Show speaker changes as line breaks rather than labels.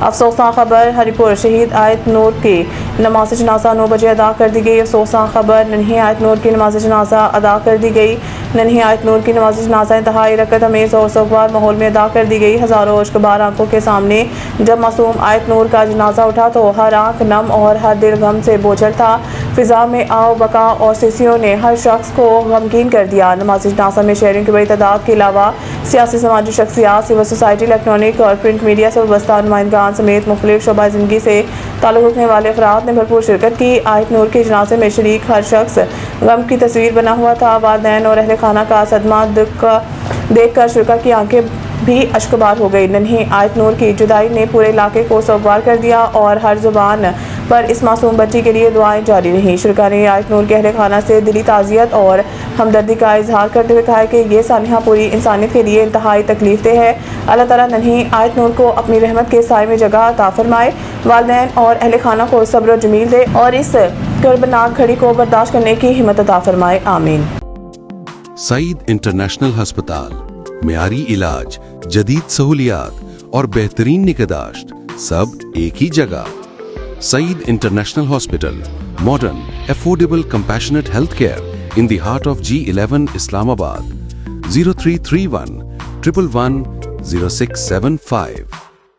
افسوسناک خبر ہریپور شہید آیت نور کی نماز جنازہ 9 بجے ادا کر دی گئی۔ افسوسناک خبر ننھی آیت نور کی نماز جنازہ ادا کر دی گئی۔ ننھی آیت نور کی نماز جنازہ انتہائی رکعت امیز اور سوگوار ماحول میں ادا کر دی گئی۔ ہزاروں اشکبار آنکھوں کے سامنے جب معصوم آیت نور کا جنازہ اٹھا تو ہر آنکھ نم اور ہر دل غم سے بوجھل تھا۔ فضا میں آؤ بقا اور سیسیوں نے ہر شخص کو غمگین کر دیا۔ نماز جنازہ میں شہریوں کی بڑی تعداد کے علاوہ سیاسی سماجی شخصیات، سول سوسائٹی، الیکٹرانک اور پرنٹ میڈیا سے وابستہ نمائندگان سمیت مختلف شعبہ زندگی سے تعلق رکھنے والے افراد نے بھرپور شرکت کی۔ آیت نور کے جنازے میں شریک ہر شخص غم کی تصویر بنا ہوا تھا۔ والدین اور اہل خانہ کا صدمہ دیکھ کر شرکا کی آنکھیں بھی اشکبار ہو گئی۔ ننھی آیت نور کی جدائی نے پورے علاقے کو سوگوار کر دیا اور ہر زبان پر اس معصوم بچی کے لیے دعائیں جاری رہیں۔ شرکا نے آیت نور کے اہل خانہ سے دلی تعزیت اور ہمدردی کا اظہار کرتے ہوئے کہا کہ یہ سانحہ پوری انسانیت کے لیے انتہائی تکلیف دہ ہے۔ اللہ تعالیٰ ننھی آیت نور کو اپنی رحمت کے سائے میں جگہ عطا فرمائے، والدین اور اہل خانہ کو صبر و جمیل دے اور اس کربناک گھڑی کو برداشت کرنے کی ہمت عطا فرمائے، آمین۔
سعید انٹرنیشنل ہسپتال، معیاری علاج، جدید سہولیات اور بہترین نگہداشت سب ایک ہی جگہ۔ Saeed international hospital, modern, affordable, compassionate health care in the heart of G11 Islamabad. 0331 111 0675